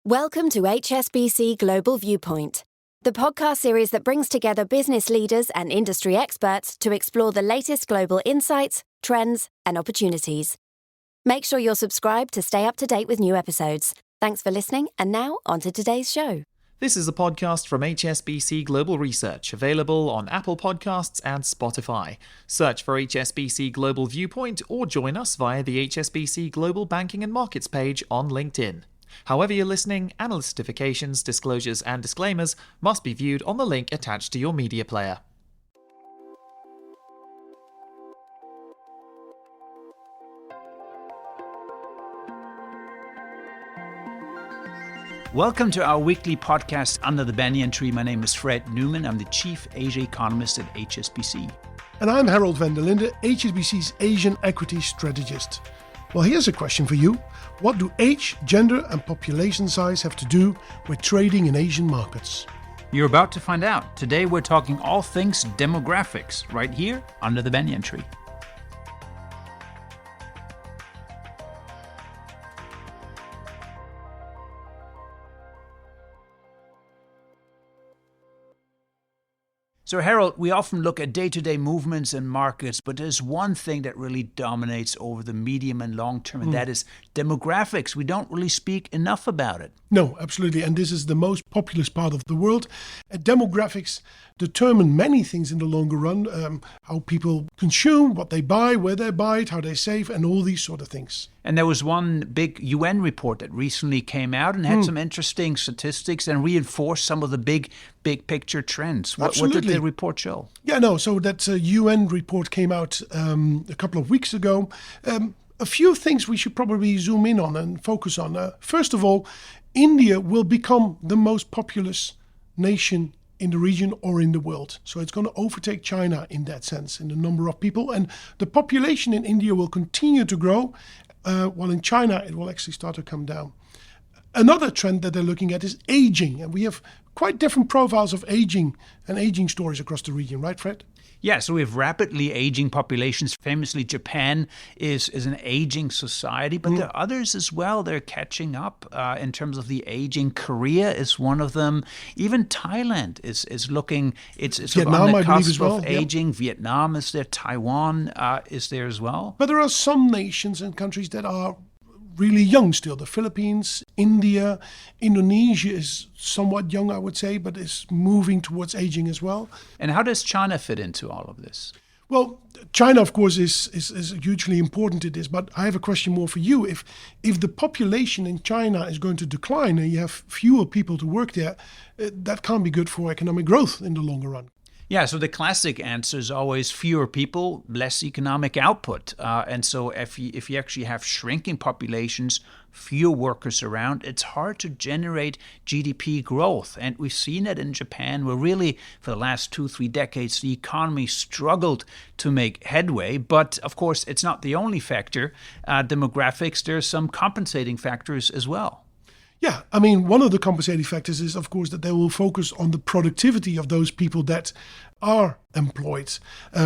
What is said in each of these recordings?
Welcome to HSBC Global Viewpoint, the podcast series that brings together business leaders and industry experts to explore the latest global insights, trends, and opportunities. Make sure you're subscribed to stay up to date with new episodes. Thanks for listening, and now on to today's show. This is a podcast from HSBC Global Research, available on Apple Podcasts and Spotify. Search for HSBC Global Viewpoint or join us via the HSBC Global Banking and Markets page on LinkedIn. However you're listening, analyst certifications, disclosures, and disclaimers must be viewed on the link attached to your media player. Welcome to our weekly podcast Under the Banyan Tree. My name is Fred Newman. I'm the Chief Asia Economist at HSBC. And I'm Harold van der Linde, HSBC's Asian Equity Strategist. Well, here's a question for you. What do age, gender, and population size have to do with trading in Asian markets? You're about to find out. Today we're talking all things demographics, right here under the Banyan Tree. So Harold, we often look at day-to-day movements in markets, but there's one thing that really dominates over the medium and long term, and that is demographics. We don't really speak enough about it. No, absolutely. And this is the most populous part of the world. Demographics determine many things in the longer run, how people consume, what they buy, where they buy it, how they save, and all these sort of things. And there was one big UN report that recently came out and had some interesting statistics and reinforced some of the big picture trends. What did the report show? Yeah, no, so that UN report came out a couple of weeks ago. A few things we should probably zoom in on and focus on. First of all, India will become the most populous nation in the region or in the world. So it's going to overtake China in that sense, in the number of people. And the population in India will continue to grow, while in China it will actually start to come down. Another trend that they're looking at is aging. And we have quite different profiles of aging and aging stories across the region, right, Fred? Yeah, so we have rapidly aging populations. Famously, Japan is an aging society, but there are others as well. They're catching up in terms of the aging. Korea is one of them. Even Thailand is looking, it's Vietnam, on the cusp well. of aging. Yep. Vietnam is there. Taiwan is there as well. But there are some nations and countries that are really young still. The Philippines, India, Indonesia is somewhat young, I would say, but is moving towards aging as well. And how does China fit into all of this? Well, China, of course, is hugely important to this, but I have a question more for you. If the population in China is going to decline and you have fewer people to work there, that can't be good for economic growth in the longer run. Yeah, so the classic answer is always fewer people, less economic output. And so if you actually have shrinking populations, fewer workers around, it's hard to generate GDP growth. And we've seen it in Japan, where really for the last 2-3 decades, the economy struggled to make headway. But of course, it's not the only factor. Demographics, there's some compensating factors as well. Yeah, I mean, one of the compensating factors is, of course, that they will focus on the productivity of those people that are employed.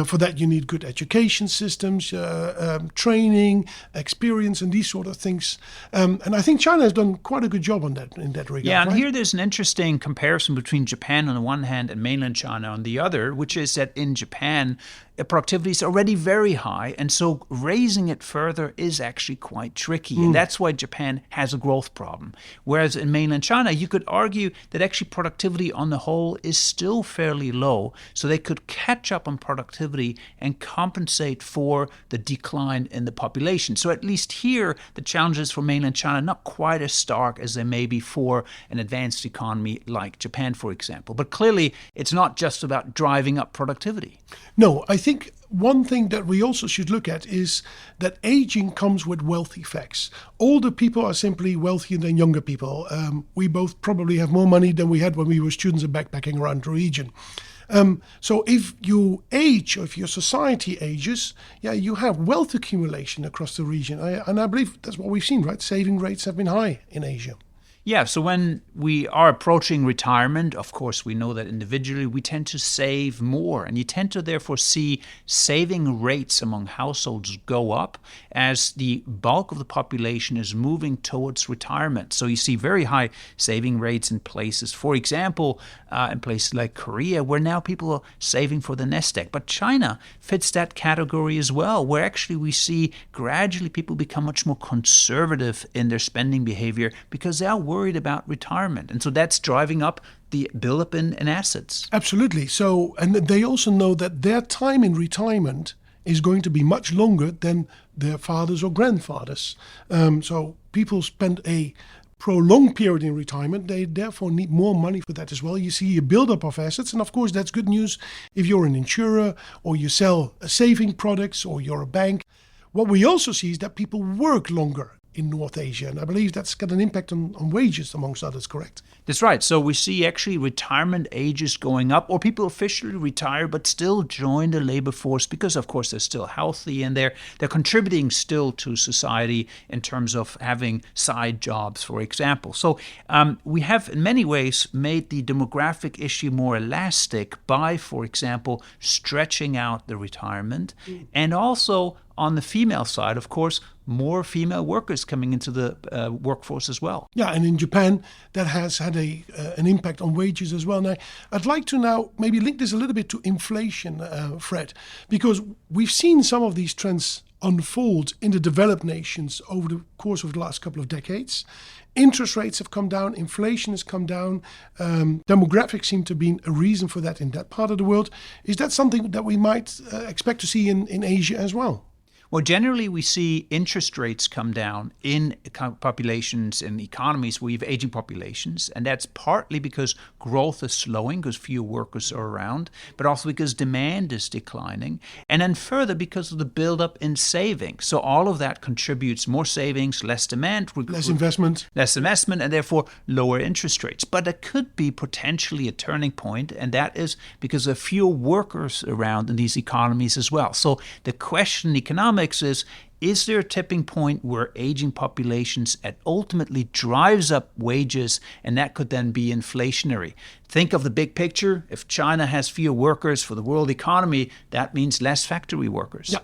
For that, you need good education systems, training, experience, and these sort of things. And I think China has done quite a good job on that in that regard. Yeah, and right? here there's an interesting comparison between Japan on the one hand and mainland China on the other, which is that in Japan, productivity is already very high, and so raising it further is actually quite tricky. And that's why Japan has a growth problem. Whereas in mainland China, you could argue that actually productivity on the whole is still fairly low, so they could catch up on productivity and compensate for the decline in the population. So at least here, the challenges for mainland China are not quite as stark as they may be for an advanced economy like Japan, for example. But clearly, it's not just about driving up productivity. No, I think one thing that we also should look at is that aging comes with wealth effects. Older people are simply wealthier than younger people. We both probably have more money than we had when we were students and backpacking around the region. So if you age, or if your society ages, you have wealth accumulation across the region. And I believe that's what we've seen, right? Saving rates have been high in Asia. Yeah, so when we are approaching retirement, of course, we know that individually we tend to save more, and you tend to therefore see saving rates among households go up as the bulk of the population is moving towards retirement. So you see very high saving rates in places, for example, in places like Korea, where now people are saving for the nest egg. But China fits that category as well, where actually we see gradually people become much more conservative in their spending behavior because they are worried about retirement. And so that's driving up the buildup in assets. Absolutely. So, and they also know that their time in retirement is going to be much longer than their fathers or grandfathers. So people spend a prolonged period in retirement. They therefore need more money for that as well. You see a buildup of assets. And of course, that's good news if you're an insurer or you sell saving products or you're a bank. What we also see is that people work longer in North Asia. And I believe that's got an impact on wages, amongst others, correct? That's right. So we see actually retirement ages going up, or people officially retire but still join the labor force because, of course, they're still healthy and they're contributing still to society in terms of having side jobs, for example. So we have in many ways made the demographic issue more elastic by, for example, stretching out the retirement and also on the female side, of course, more female workers coming into the workforce as well. Yeah, and in Japan, that has had an impact on wages as well. Now, I'd like to now maybe link this a little bit to inflation, Fred, because we've seen some of these trends unfold in the developed nations over the course of the last couple of decades. Interest rates have come down, inflation has come down, demographics seem to be a reason for that in that part of the world. Is that something that we might expect to see in Asia as well? Well, generally, we see interest rates come down in populations and economies where you have aging populations, and that's partly because growth is slowing because fewer workers are around, but also because demand is declining, and then further because of the buildup in savings. So all of that contributes more savings, less demand, less investment, and therefore lower interest rates. But it could be potentially a turning point, and that is because there are fewer workers around in these economies as well. So the question in economics is there a tipping point where aging populations ultimately drives up wages, and that could then be inflationary? Think of the big picture. If China has fewer workers for the world economy, that means less factory workers. Yeah.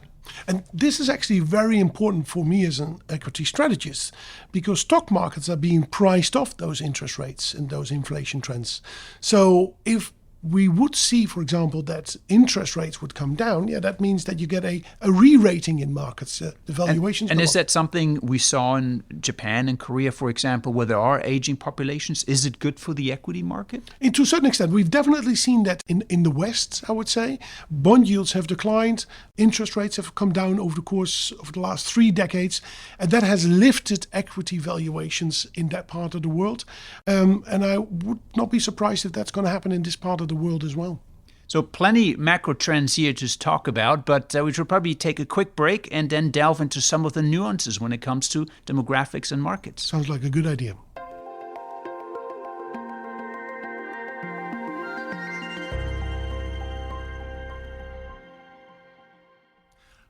And this is actually very important for me as an equity strategist because stock markets are being priced off those interest rates and those inflation trends. So if we would see, for example, that interest rates would come down, that means that you get a re-rating in markets. The valuations and is that something we saw in Japan and Korea, for example, where there are aging populations? Is it good for the equity market? And to a certain extent, we've definitely seen that in the West, I would say. Bond yields have declined, interest rates have come down over the course of the last 3 decades, and that has lifted equity valuations in that part of the world. And I would not be surprised if that's going to happen in this part of the world as well. So plenty macro trends here to talk about, but we should probably take a quick break and then delve into some of the nuances when it comes to demographics and markets. Sounds like a good idea.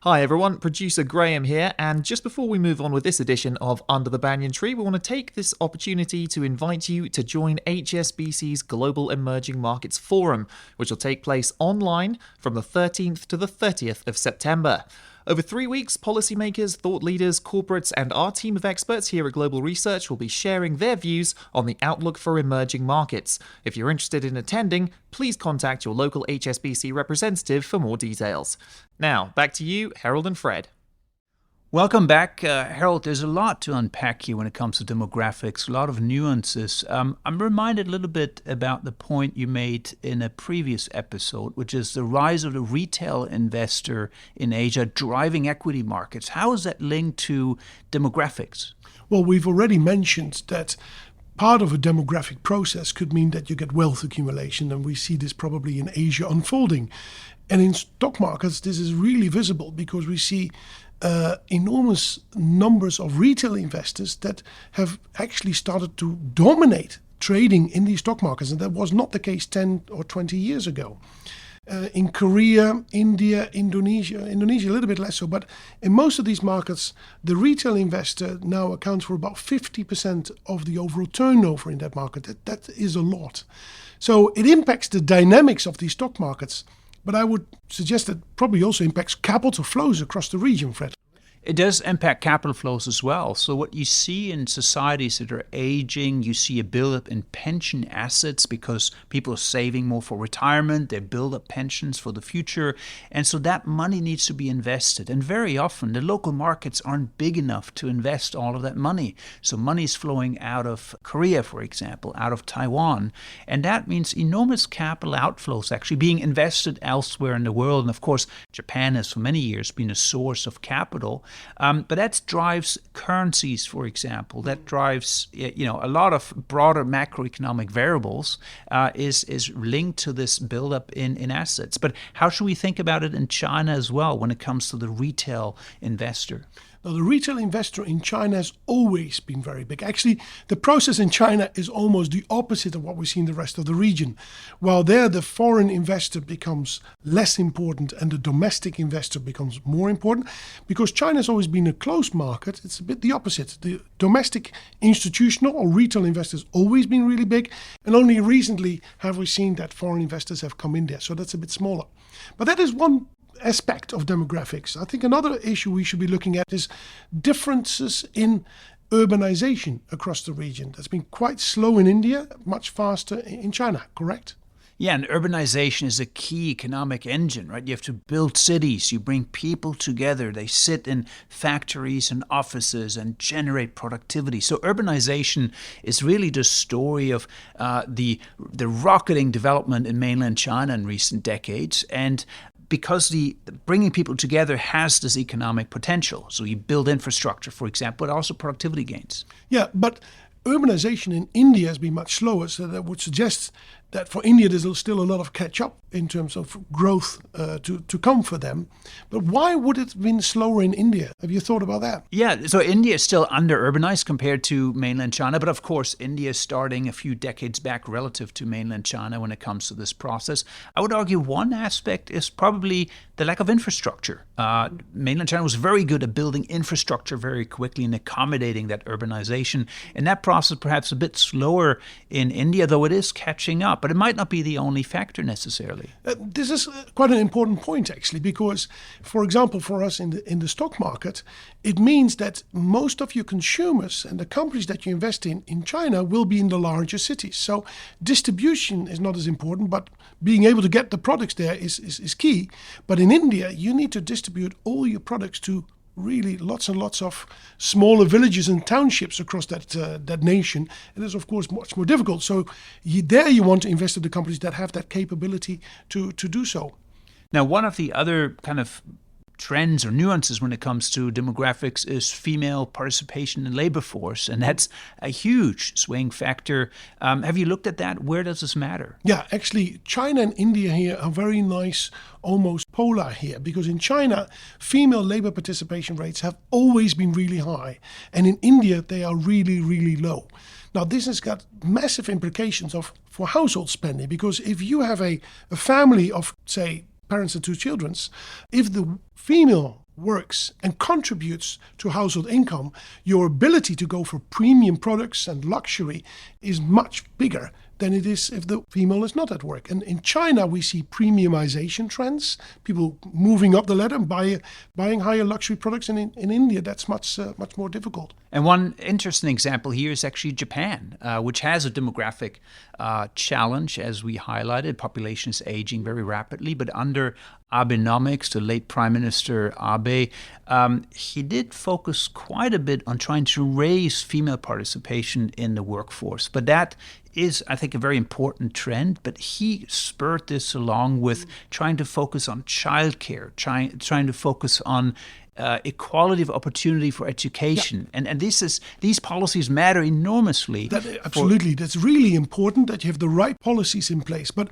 Hi everyone, producer Graham here, and just before we move on with this edition of Under the Banyan Tree, we want to take this opportunity to invite you to join HSBC's Global Emerging Markets Forum, which will take place online from the 13th to the 30th of September. Over 3 weeks, policymakers, thought leaders, corporates, and our team of experts here at Global Research will be sharing their views on the outlook for emerging markets. If you're interested in attending, please contact your local HSBC representative for more details. Now, back to you, Harold and Fred. Welcome back. Harold, there's a lot to unpack here when it comes to demographics, a lot of nuances. I'm reminded a little bit about the point you made in a previous episode, which is the rise of the retail investor in Asia driving equity markets. How is that linked to demographics? Well, we've already mentioned that part of a demographic process could mean that you get wealth accumulation, and we see this probably in Asia unfolding. And in stock markets, this is really visible because we see enormous numbers of retail investors that have actually started to dominate trading in these stock markets, and that was not the case 10 or 20 years ago. In Korea, India, Indonesia a little bit less so, but in most of these markets, the retail investor now accounts for about 50% of the overall turnover in that market. That is a lot. So it impacts the dynamics of these stock markets, but I would suggest that probably also impacts capital flows across the region, Fred. It does impact capital flows as well. So what you see in societies that are aging, you see a buildup in pension assets because people are saving more for retirement. They build up pensions for the future. And so that money needs to be invested. And very often the local markets aren't big enough to invest all of that money. So money is flowing out of Korea, for example, out of Taiwan. And that means enormous capital outflows actually being invested elsewhere in the world. And of course, Japan has for many years been a source of capital. But that drives currencies, for example. That drives, a lot of broader macroeconomic variables is linked to this buildup in assets. But how should we think about it in China as well when it comes to the retail investor? Now, the retail investor in China has always been very big. Actually, the process in China is almost the opposite of what we see in the rest of the region. While there, the foreign investor becomes less important and the domestic investor becomes more important, because China has always been a closed market, it's a bit the opposite. The domestic institutional or retail investors always been really big, and only recently have we seen that foreign investors have come in there. So that's a bit smaller. But that is one aspect of demographics. I think another issue we should be looking at is differences in urbanization across the region. That's been quite slow in India, much faster in China, correct? Yeah, and urbanization is a key economic engine, right? You have to build cities, you bring people together, they sit in factories and offices and generate productivity. So urbanization is really the story of the rocketing development in mainland China in recent decades. And because the bringing people together has this economic potential. So you build infrastructure, for example, but also productivity gains. Yeah, but urbanization in India has been much slower, so that would suggest that for India there's still a lot of catch up in terms of growth to come for them. But why would it have been slower in India? Have you thought about that? Yeah, so India is still under-urbanized compared to mainland China, but of course India is starting a few decades back relative to mainland China when it comes to this process. I would argue one aspect is probably the lack of infrastructure. Mainland China was very good at building infrastructure very quickly and accommodating that urbanization. And that process perhaps a bit slower in India, though it is catching up. But it might not be the only factor necessarily. This is quite an important point, actually, because, for example, for us in the stock market, it means that most of your consumers and the companies that you invest in China will be in the larger cities. So distribution is not as important, but being able to get the products there is key. But in India, you need to distribute all your products to really lots and lots of smaller villages and townships across that nation. And it's, of course, much more difficult. So you want to invest in the companies that have that capability to do so. Now, one of the other kind of trends or nuances when it comes to demographics is female participation in labor force, and that's a huge swing factor. Have you looked at that? Where does this matter? Yeah, actually, China and India here are very nice, almost polar here, because in China, female labor participation rates have always been really high, and in India, they are really, really low. Now, this has got massive implications for household spending, because if you have a family of, say, parents and two children, if the female works and contributes to household income, your ability to go for premium products and luxury is much bigger than it is if the female is not at work. And in China, we see premiumization trends, people moving up the ladder and buying higher luxury products. And in India, that's much more difficult. And one interesting example here is actually Japan, which has a demographic challenge, as we highlighted. Population is aging very rapidly, but under Abenomics, the late Prime Minister Abe, he did focus quite a bit on trying to raise female participation in the workforce. But that is, I think, a very important trend. But he spurred this along with trying to focus on childcare, trying to focus on equality of opportunity for education. Yeah. And these policies matter enormously. Absolutely. That's really important that you have the right policies in place. But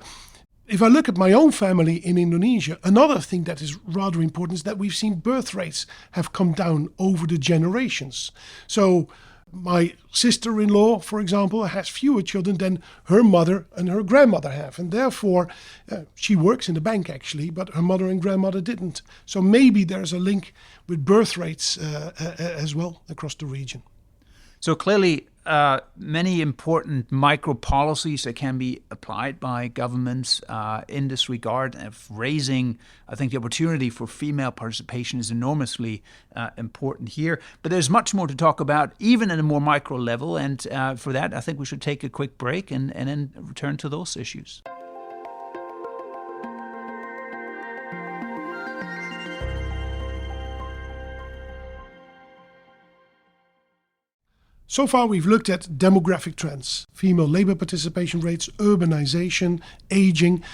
if I look at my own family in Indonesia, another thing that is rather important is that we've seen birth rates have come down over the generations. So My sister-in-law, for example, has fewer children than her mother and her grandmother have. And therefore, she works in the bank actually, but her mother and grandmother didn't. So maybe there's a link with birth rates as well across the region. So clearly, many important micro policies that can be applied by governments in this regard of raising, I think the opportunity for female participation is enormously important here. But there's much more to talk about, even at a more micro level. And for that, I think we should take a quick break and then return to those issues. So far, we've looked at demographic trends, female labor participation rates, urbanization, aging.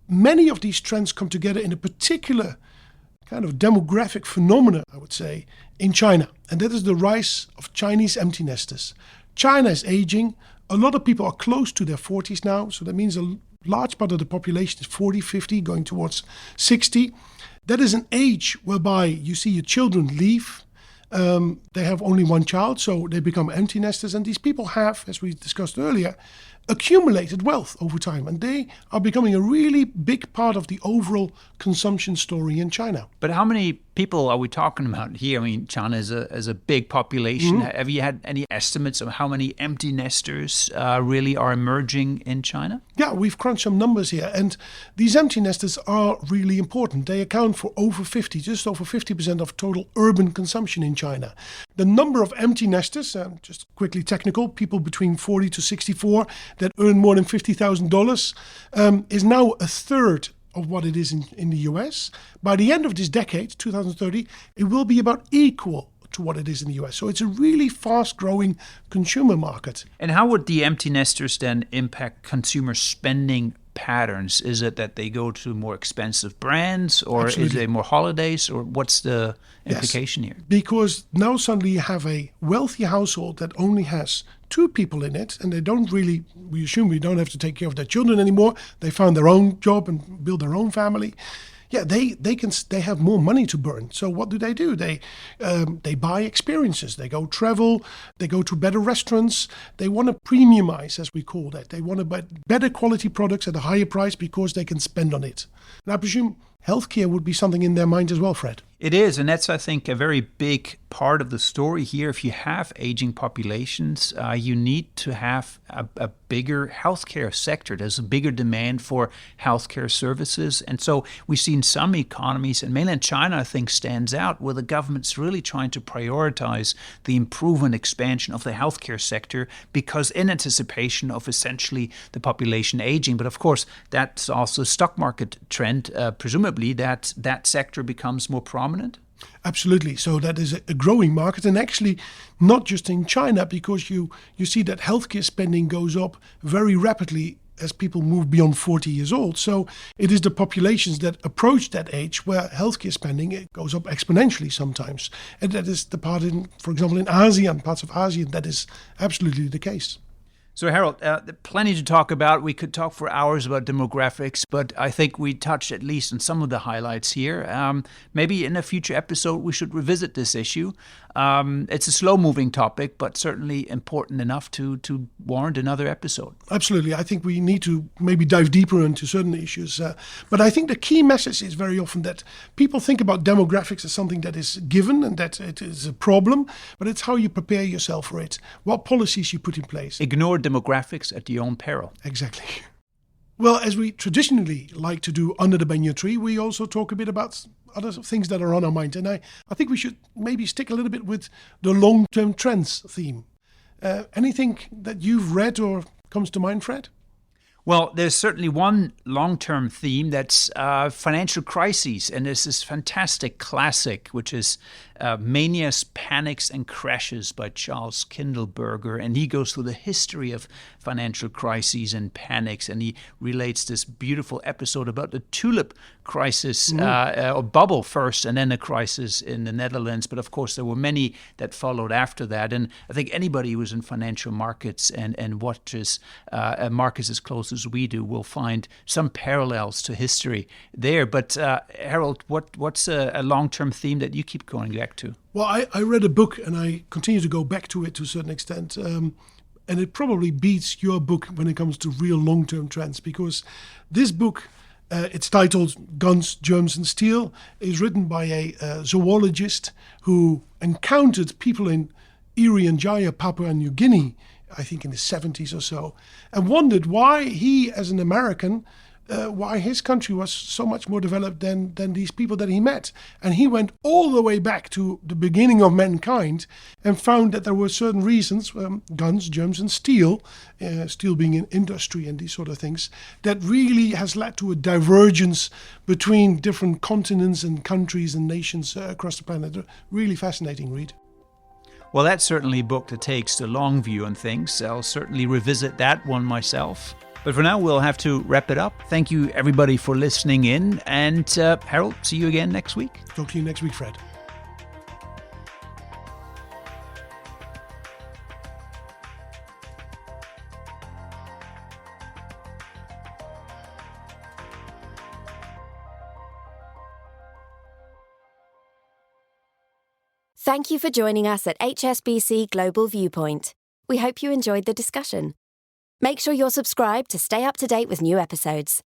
Many of these trends come together in a particular kind of demographic phenomena, I would say, in China. And that is the rise of Chinese empty nesters. China is aging. A lot of people are close to their 40s now. So that means a large part of the population is 40, 50, going towards 60. That is an age whereby you see your children leave. They have only one child, so they become empty nesters. And these people have, as we discussed earlier, accumulated wealth over time. And they are becoming a really big part of the overall consumption story in China. But how many people are we talking about here? I mean, China is a big population. Mm-hmm. Have you had any estimates of how many empty nesters really are emerging in China? Yeah, we've crunched some numbers here. And these empty nesters are really important. They account for just over 50% of total urban consumption in China. The number of empty nesters, just quickly technical, people between 40 to 64 that earn more than $50,000, is now a third of what it is in the US. By the end of this decade, 2030, it will be about equal to what it is in the US. So it's a really fast-growing consumer market. And how would the empty nesters then impact consumer spending patterns? Is it that they go to more expensive brands, or Absolutely. Is it more holidays, or what's the implication here? Because now suddenly you have a wealthy household that only has two people in it, and we assume we don't have to take care of their children anymore. They found their own job and build their own family. Yeah, they have more money to burn. So what do? They buy experiences. They go travel. They go to better restaurants. They want to premiumize, as we call that. They want to buy better quality products at a higher price because they can spend on it. And I presume healthcare would be something in their mind as well, Fred. It is, and that's, I think, a very big part of the story here. If you have aging populations, you need to have a bigger healthcare sector. There's a bigger demand for healthcare services. And so we see in some economies, and mainland China, I think, stands out, where the government's really trying to prioritize the improvement, expansion of the healthcare sector, because in anticipation of essentially the population aging. But of course, that's also a stock market trend, presumably, that sector becomes more prominent. Absolutely. So that is a growing market, and actually not just in China, because you see that healthcare spending goes up very rapidly as people move beyond 40 years old. So it is the populations that approach that age where healthcare spending goes up exponentially sometimes. And that is the part for example, in ASEAN, parts of ASEAN, that is absolutely the case. So, Harold, plenty to talk about. We could talk for hours about demographics, but I think we touched at least on some of the highlights here. Maybe in a future episode, we should revisit this issue. It's a slow-moving topic, but certainly important enough to warrant another episode. Absolutely. I think we need to maybe dive deeper into certain issues. But I think the key message is very often that people think about demographics as something that is given and that it is a problem, but it's how you prepare yourself for it, what policies you put in place. Ignore demographics at your own peril. Exactly. Well, as we traditionally like to do under the Banyan Tree, we also talk a bit about other things that are on our mind. And I think we should maybe stick a little bit with the long-term trends theme. Anything that you've read or comes to mind, Fred? Well, there's certainly one long-term theme that's financial crises, and there's this fantastic classic, which is Manias, Panics, and Crashes by Charles Kindleberger, and he goes through the history of financial crises and panics, and he relates this beautiful episode about the tulip crisis, or bubble first, and then a crisis in the Netherlands. But of course, there were many that followed after that, and I think anybody who was in financial markets and watches markets as close as we do will find some parallels to history there. But Harold, what's a long-term theme that you keep going check to? Well, I read a book and I continue to go back to it to a certain extent. And it probably beats your book when it comes to real long-term trends, because this book, it's titled Guns, Germs and Steel, is written by a zoologist who encountered people in Irian Jaya, Papua New Guinea, I think in the 70s or so, and wondered why he, as an American, why his country was so much more developed than these people that he met. And he went all the way back to the beginning of mankind and found that there were certain reasons, guns, germs and steel, steel being in industry and these sort of things, that really has led to a divergence between different continents and countries and nations across the planet. A really fascinating read. Well, that's certainly a book that takes the long view on things. I'll certainly revisit that one myself. But for now, we'll have to wrap it up. Thank you, everybody, for listening in. And Harold, see you again next week. Talk to you next week, Fred. Thank you for joining us at HSBC Global Viewpoint. We hope you enjoyed the discussion. Make sure you're subscribed to stay up to date with new episodes.